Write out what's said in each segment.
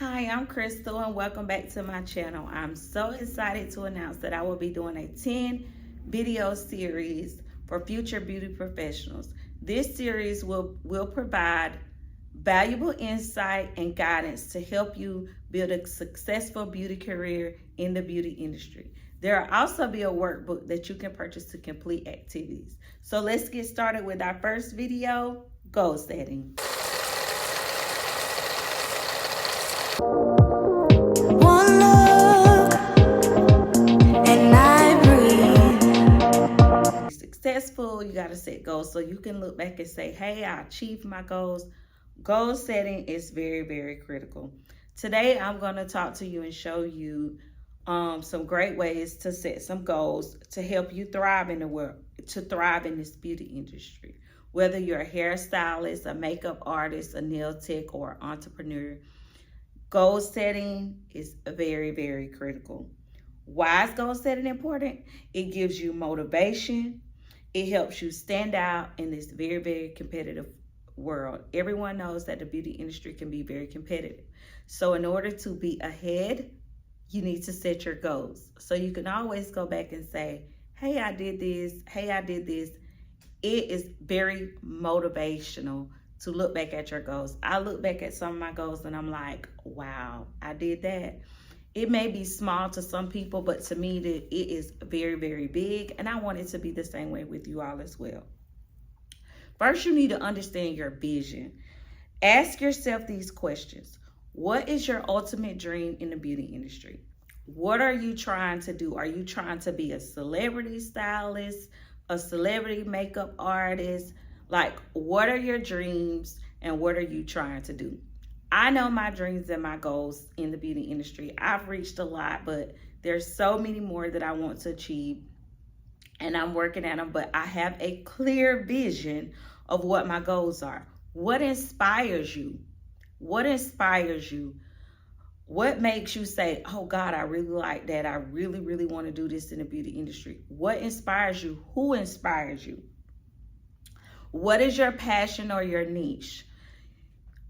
Hi, I'm Crystal and welcome back to my channel. I'm so excited to announce that I will be doing a 10 video series for future beauty professionals. This series will provide valuable insight and guidance to help you build a successful beauty career in the beauty industry. There will also be a workbook that you can purchase to complete activities. So let's get started with our first video, goal setting. Successful, you got to set goals so you can look back and say, hey, I achieved my goals. Goal setting is very, very critical. Today, I'm going to talk to you and show you some great ways to set some goals to help you thrive in the world, to thrive in this beauty industry. Whether you're a hairstylist, a makeup artist, a nail tech, or entrepreneur, goal setting is very, very critical. Why is goal setting important? It gives you motivation. It helps you stand out in this very, very competitive world. Everyone knows that the beauty industry can be very competitive. So in order to be ahead, you need to set your goals. So you can always go back and say, hey, I did this. Hey, I did this. It is very motivational to look back at your goals. I look back at some of my goals and I'm like, wow, I did that. It may be small to some people, but to me, it is very, very big. And I want it to be the same way with you all as well. First, you need to understand your vision. Ask yourself these questions. What is your ultimate dream in the beauty industry? What are you trying to do? Are you trying to be a celebrity stylist, a celebrity makeup artist? Like, what are your dreams and what are you trying to do? I know my dreams and my goals in the beauty industry. I've reached a lot, but there's so many more that I want to achieve and I'm working at them, but I have a clear vision of what my goals are. What inspires you? What inspires you? What makes you say, oh God, I really like that. I really, really want to do this in the beauty industry. What inspires you? Who inspires you? What is your passion or your niche?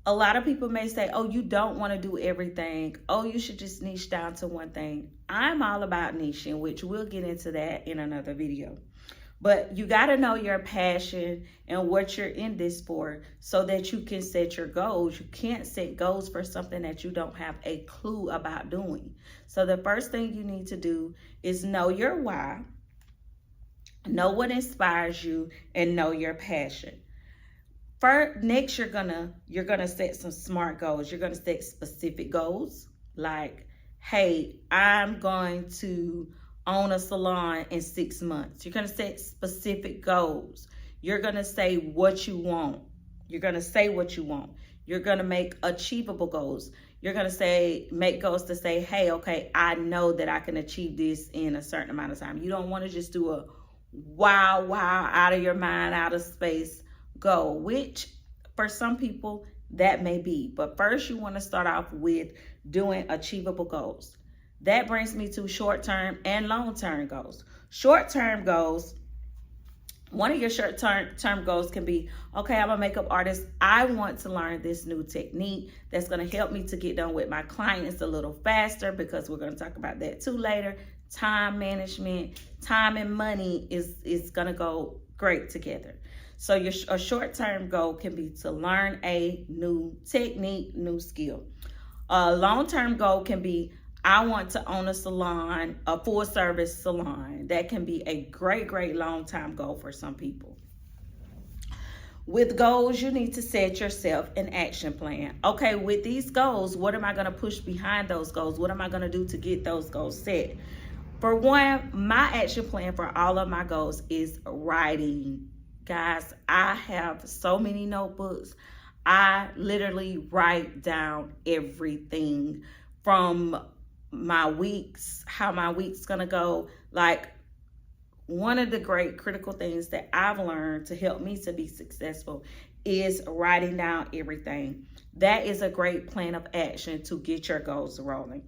A lot of people may say, oh, you don't want to do everything. Oh, you should just niche down to one thing. I'm all about niching, which we'll get into that in another video. But you got to know your passion and what you're in this for so that you can set your goals. You can't set goals for something that you don't have a clue about doing. So the first thing you need to do is know your why, know what inspires you, and know your passion. Next, you're gonna set some SMART goals. You're gonna set specific goals like, hey, I'm going to own a salon in 6 months. You're gonna set specific goals. You're gonna say what you want. You're gonna say what you want. You're gonna make achievable goals. You're gonna make goals to say, hey, okay, I know that I can achieve this in a certain amount of time. You don't want to just do a wow, out of your mind, out of space goal, which for some people that may be. But first you want to start off with doing achievable goals. That brings me to short-term and long-term goals. Short-term goals, one of your short-term goals can be, okay, I'm a makeup artist. I want to learn this new technique that's going to help me to get done with my clients a little faster, because we're going to talk about that too later. Time management, time and money is going to go great together. So a short-term goal can be to learn a new technique, new skill. A long-term goal can be, I want to own a salon, a full-service salon. That can be a great, great long-time goal for some people. With goals, you need to set yourself an action plan. Okay, with these goals, what am I going to push behind those goals? What am I going to do to get those goals set? For one, my action plan for all of my goals is writing. Guys, I have so many notebooks. I literally write down everything from my weeks, how my week's gonna go. Like, one of the great critical things that I've learned to help me to be successful is writing down everything. That is a great plan of action to get your goals rolling.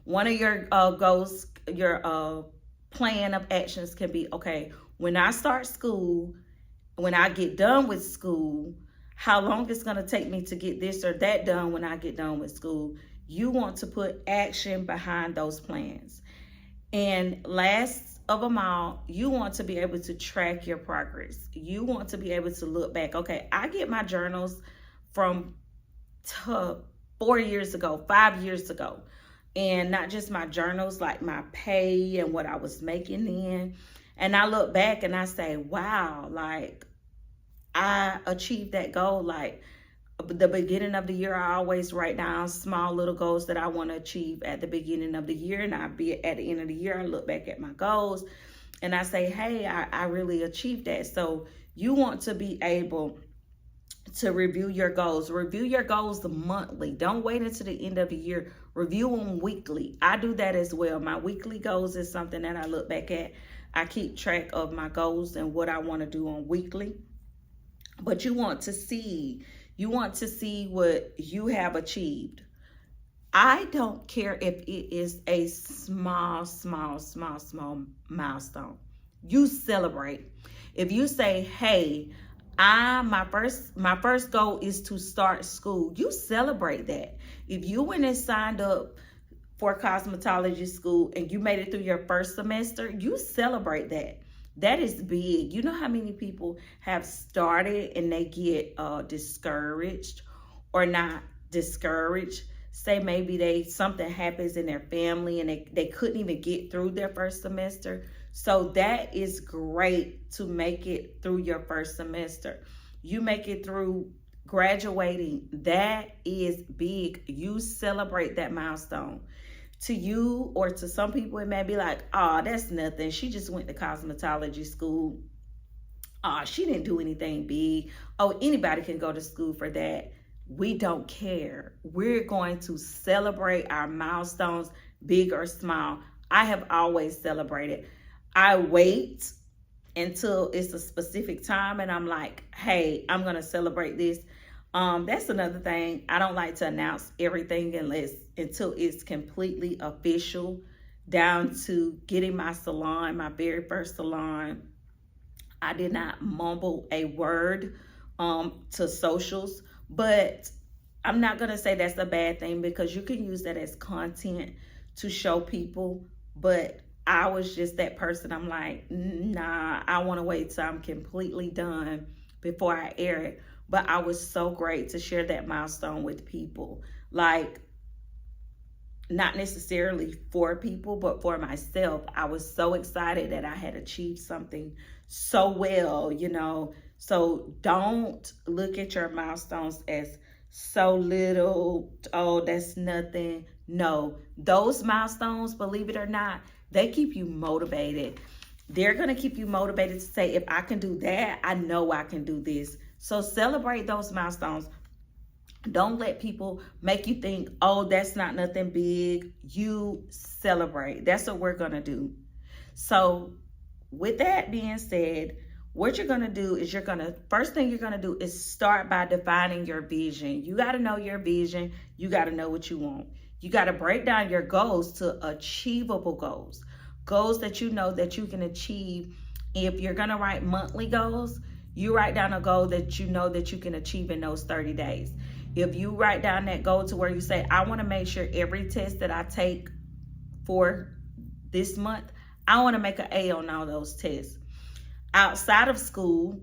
One of your goals, your plan of actions can be, okay, when I start school, when I get done with school, how long it's going to take me to get this or that done when I get done with school. You want to put action behind those plans. And last of them all, you want to be able to track your progress. You want to be able to look back. Okay, I get my journals from 4 years ago, 5 years ago. And not just my journals, like my pay and what I was making then. And I look back and I say, wow, like I achieved that goal. Like the beginning of the year, I always write down small little goals that I want to achieve at the beginning of the year. And at the end of the year, I look back at my goals and I say, hey, I really achieved that. So you want to be able to review your goals. Review your goals monthly. Don't wait until the end of the year. Review them weekly. I do that as well. My weekly goals is something that I look back at. I keep track of my goals and what I want to do on weekly. But you want to see what you have achieved. I don't care if it is a small milestone. You celebrate. If you say, hey, my first goal is to start school, you celebrate that. If you went and signed up for cosmetology school and you made it through your first semester, you celebrate that. That is big. You know how many people have started and they get discouraged or not discouraged. Say maybe something happens in their family and they couldn't even get through their first semester. So that is great to make it through your first semester. You make it through graduating. That is big. You celebrate that milestone. To you or to some people, it may be like, oh, that's nothing. She just went to cosmetology school. Oh, she didn't do anything big. Oh, anybody can go to school for that. We don't care. We're going to celebrate our milestones, big or small. I have always celebrated. I wait until it's a specific time and I'm like, hey, I'm going to celebrate this. That's another thing. I don't like to announce everything until it's completely official, down to getting my salon, my very first salon. I did not mumble a word to socials, but I'm not going to say that's a bad thing because you can use that as content to show people. But I was just that person. I'm like, nah, I want to wait till I'm completely done before I air it. But I was so great to share that milestone with people. Like, not necessarily for people, but for myself. I was so excited that I had achieved something so well, you know. So don't look at your milestones as so little, oh, that's nothing. No, those milestones, believe it or not, they keep you motivated. They're going to keep you motivated to say, if I can do that, I know I can do this. So celebrate those milestones. Don't let people make you think, oh, that's not nothing big. You celebrate. That's what we're going to do. So with that being said, what you're going to do is first thing you're going to do is start by defining your vision. You got to know your vision. You got to know what you want. You got to break down your goals to achievable goals. Goals that you know that you can achieve. If you're going to write monthly goals, you write down a goal that you know that you can achieve in those 30 days. If you write down that goal to where you say, I want to make sure every test that I take for this month, I want to make an A on all those tests. Outside of school,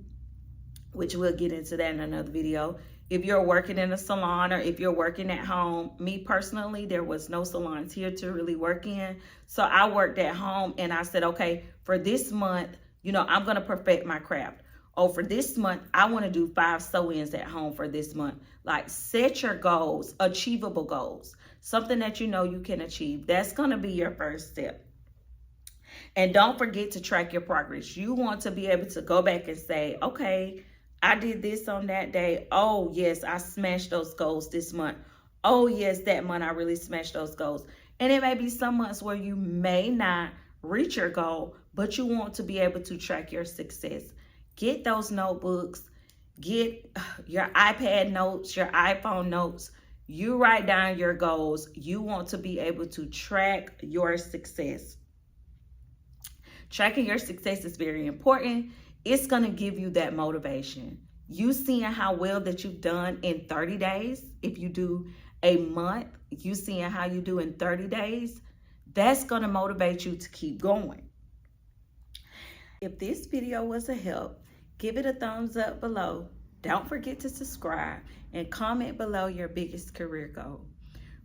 which we'll get into that in another video, if you're working in a salon or if you're working at home, me personally, there was no salons here to really work in. So I worked at home and I said, okay, for this month, you know, I'm going to perfect my craft. Oh, for this month, I want to do 5 sew-ins at home for this month. Like, set your goals, achievable goals, something that you know you can achieve. That's going to be your first step. And don't forget to track your progress. You want to be able to go back and say, okay, I did this on that day. Oh, yes, I smashed those goals this month. Oh, yes, that month I really smashed those goals. And it may be some months where you may not reach your goal, but you want to be able to track your success. Get those notebooks. Get your iPad notes, your iPhone notes. You write down your goals. You want to be able to track your success. Tracking your success is very important. It's going to give you that motivation. you seeing how well that you've done in 30 days, if you do a month, you seeing how you do in 30 days, that's going to motivate you to keep going. If this video was a help, give it a thumbs up below. Don't forget to subscribe and comment below your biggest career goal.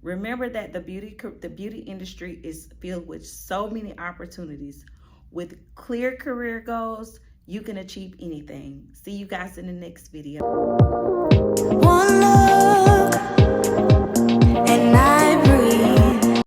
Remember that the beauty industry is filled with so many opportunities. With clear career goals, you can achieve anything. See you guys in the next video. One love.